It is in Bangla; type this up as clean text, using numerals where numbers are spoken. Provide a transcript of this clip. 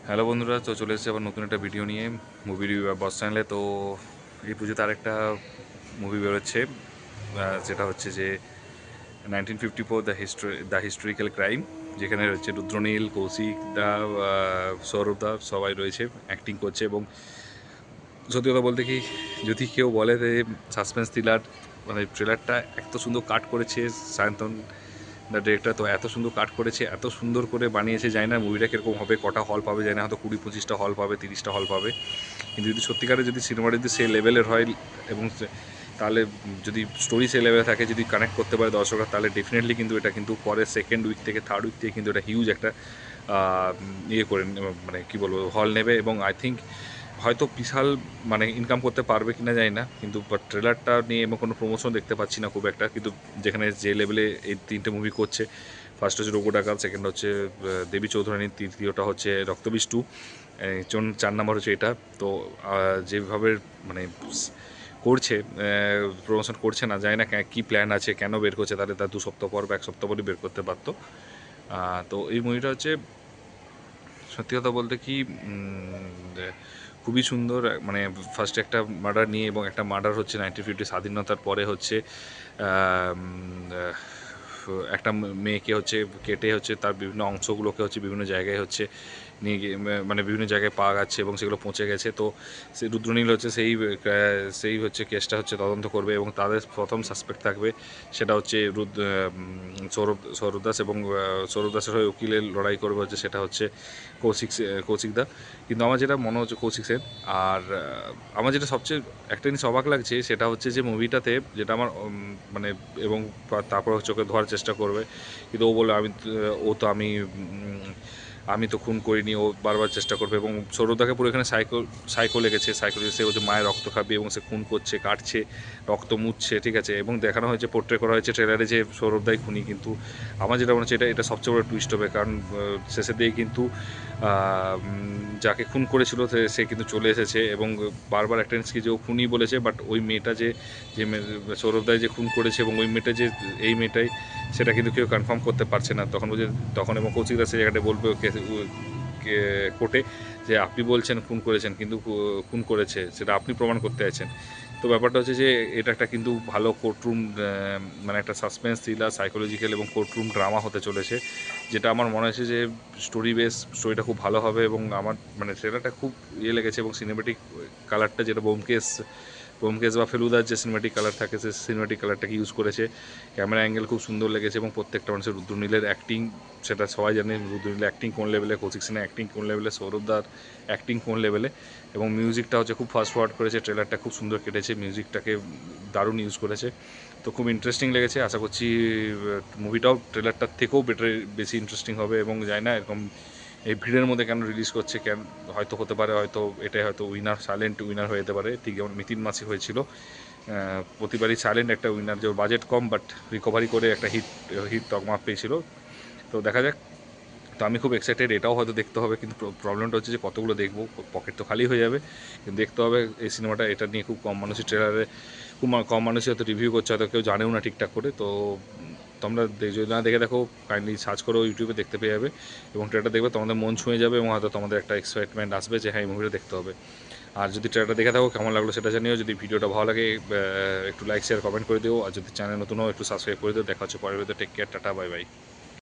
হ্যালো বন্ধুরা, তো চলে এসেছে আবার নতুন একটা ভিডিও নিয়ে মুভি রিভিউ বস চ্যানেলে। তো এই পুজোতে আরেকটা মুভি বেরোচ্ছে, যেটা হচ্ছে যে 1954 দ্য হিস্টোরিক্যাল ক্রাইম, যেখানে রয়েছে রুদ্রনীল, কৌশিক দা, সৌরভ দা, সবাই রয়েছে, অ্যাক্টিং করছে। এবং সত্যি কথা বলতে কি, যদি কেউ বলে যে সাসপেন্স থ্রিলার, মানে ট্রেলারটা এত সুন্দর কাট করেছে সায়ন্তন দ্য ডিরেক্টর, তো এত সুন্দর কাট করেছে, এত সুন্দর করে বানিয়েছে। জানি না মুভিটা কীরকম হবে, কটা হল পাবে জানি না, হয়তো 20-25টা হল পাবে, 30টা হল পাবে। কিন্তু যদি সত্যিকারে যদি সিনেমাটা যদি সেই লেভেলের হয়, এবং তাহলে যদি স্টোরি সেই লেভেলে থাকে, যদি কানেক্ট করতে পারে দর্শকরা, তাহলে ডেফিনেটলি কিন্তু এটা কিন্তু পরে সেকেন্ড উইক থেকে থার্ড উইক থেকে কিন্তু এটা হিউজ একটা ইয়ে করে, মানে কী বলবো, হল নেবে। এবং আই থিঙ্ক হয়তো বিশাল মানে ইনকাম করতে পারবে কিনা জানি না, কিন্তু ট্রেলারটা নিয়ে এবং কোনো প্রমোশন দেখতে পাচ্ছি না খুব একটা। কিন্তু যেখানে যে লেভেলে এই তিনটে মুভি করছে, ফার্স্ট হচ্ছে রঘু ডাকাত, সেকেন্ড হচ্ছে দেবী চৌধুরানী, তৃতীয়টা হচ্ছে রক্তবীজ 2, 4 নম্বর হচ্ছে এটা। তো যেভাবে মানে করছে, প্রমোশন করছে না, জানি না কী প্ল্যান আছে, কেন বের করছে, তাহলে তার 2 সপ্তাহ পর বা 1 সপ্তাহ পরই বের করতে পারতো। তো এই মুভিটা হচ্ছে সত্যি কথা বলতে কি খুবই সুন্দর। মানে ফার্স্টে একটা মার্ডার নিয়ে, এবং একটা মার্ডার হচ্ছে 1950 স্বাধীনতার পরে হচ্ছে একটা মেয়েকে হচ্ছে কেটে হচ্ছে তার বিভিন্ন অংশগুলোকে হচ্ছে বিভিন্ন জায়গায় হচ্ছে নিয়ে গিয়ে, মানে বিভিন্ন জায়গায় পাওয়া যাচ্ছে এবং সেগুলো পৌঁছে গেছে। তো সেই রুদ্রনীল হচ্ছে সেই হচ্ছে কেসটা হচ্ছে তদন্ত করবে, এবং তাদের প্রথম সাসপেক্ট থাকবে সেটা হচ্ছে সৌরভ দাস, এবং সৌরভ দাসের হয়ে উকিলের লড়াই করবে হচ্ছে সেটা হচ্ছে কৌশিক দা। কিন্তু আমার যেটা মনে হচ্ছে কৌশিক সেন। আর আমার যেটা সবচেয়ে একটা জিনিস অবাক লাগছে, সেটা হচ্ছে যে মুভিটাতে যেটা আমার মানে, এবং তারপর হচ্ছে ওকে ধোয়ার চেষ্টা করবে, কিন্তু ও বলে আমি তো খুন করিনি, ও বারবার চেষ্টা করবে। এবং সৌরভদাকে পুরো এখানে সাইকো লেগেছে, সে হচ্ছে মায়ের রক্ত খাবে এবং সে খুন করছে, কাটছে, রক্ত মুছছে, ঠিক আছে। এবং দেখানো হয়েছে, পোর্ট্রে করা হয়েছে ট্রেলারে যে সৌরভদাই খুনি। কিন্তু আমার যেটা মনে হচ্ছে এটা সবচেয়ে বড় টুইস্ট হবে, কারণ শেষের দিকে কিন্তু যাকে খুন করেছিল সে কিন্তু চলে এসেছে, এবং বারবার একটা জিনিস কি, যে ও খুনি বলেছে, বাট ওই মেয়েটা যে সৌরভদাই যে খুন করেছে, এবং ওই মেয়েটা যে এই মেয়েটাই, সেটা কিন্তু কেউ কনফার্ম করতে পারছে না। তখন এবং কৌশিকদা সেই জায়গাটা বলবে কোর্টে যে আপনি বলছেন খুন করেছেন, কিন্তু খুন করেছে সেটা আপনি প্রমাণ করতে আছেন। তো ব্যাপারটা হচ্ছে যে এটা একটা কিন্তু ভালো কোর্টরুম, মানে একটা সাসপেন্স থ্রিলার, সাইকোলজিক্যাল এবং কোর্টরুম ড্রামা হতে চলেছে, যেটা আমার মনে হয়েছে যে স্টোরিটা খুব ভালো হবে। এবং আমার মানে ট্রেলারটা খুব লেগেছে, এবং সিনেমেটিক কালারটা যেটা ব্যোমকেশ বা ফেলুদার যে সিনেমেটিক কালার থাকে, সে সিনেমেটিক কালারটাকে ইউজ করেছে। ক্যামেরা অ্যাঙ্গেল খুব সুন্দর লেগেছে, এবং প্রত্যেকটা মানুষের রুদ্রনীলের অ্যাক্টিং, সেটা সবাই জানে রুদ্রনীলের অ্যাক্টিং কোন লেভেলে, কৌশিক সেনের অ্যাক্টিং কোন লেভেলে, সৌরভদার অ্যাক্টিং কোন লেভেলে। এবং মিউজিকটা হচ্ছে খুব ফাস্ট ফরওয়ার্ড করেছে, ট্রেলারটা খুব সুন্দর কেটেছে, মিউজিকটাকে দারুণ ইউজ করেছে। তো খুব ইন্টারেস্টিং লেগেছে। আশা করছি মুভিটাও ট্রেলারটার থেকেও বেশি ইন্টারেস্টিং হবে। এবং জানি না এরকম এই ভিড়ের মধ্যে কেন রিলিজ করছে, হয়তো হতে পারে, হয়তো এটাই হয়তো উইনার, সাইলেন্ট উইনার হয়ে যেতে পারে, ঠিক যেমন মিতিন মাসি হয়েছিল। প্রতিবারই সাইলেন্ট একটা উইনার, যে বাজেট কম বাট রিকভারি করে একটা হিট তকমা পেয়েছিল। তো দেখা যাক। তো আমি খুব এক্সাইটেড, এটাও হয়তো দেখতে হবে, কিন্তু প্রবলেমটা হচ্ছে যে কতগুলো দেখবো, পকেট তো খালি হয়ে যাবে। কিন্তু দেখতে হবে এই সিনেমাটা, এটা নিয়ে খুব কম মানুষই ট্রেলারে, খুব কম মানুষই হয়তো রিভিউ করছে, হয়তো কেউ জানেও না ঠিকঠাক করে। তো তোমরা যদি না দেখে দেখো, কাইন্ডলি সার্চ করো, ইউটিউবে দেখতে পেয়ে যাবে, এবং ট্রেলারটা দেখবে, তোমাদের মন ছুঁয়ে যাবে, এবং হয়তো তোমাদের একটা এক্সাইটমেন্ট আসবে যে হ্যাঁ, এই মুভিটা দেখতে হবে। আর যদি ট্রেলারটা দেখে থাকো, কেমন লাগলো সেটা জানিও। যদি ভিডিওটা ভালো লাগে একটু লাইক শেয়ার কমেন্ট করে দিও, আর যদি চ্যানেল নতুন হও একটু সাবস্ক্রাইব করে দিও। দেখা হচ্ছে পরের ভিডিওতে। Take care, tata, bye by.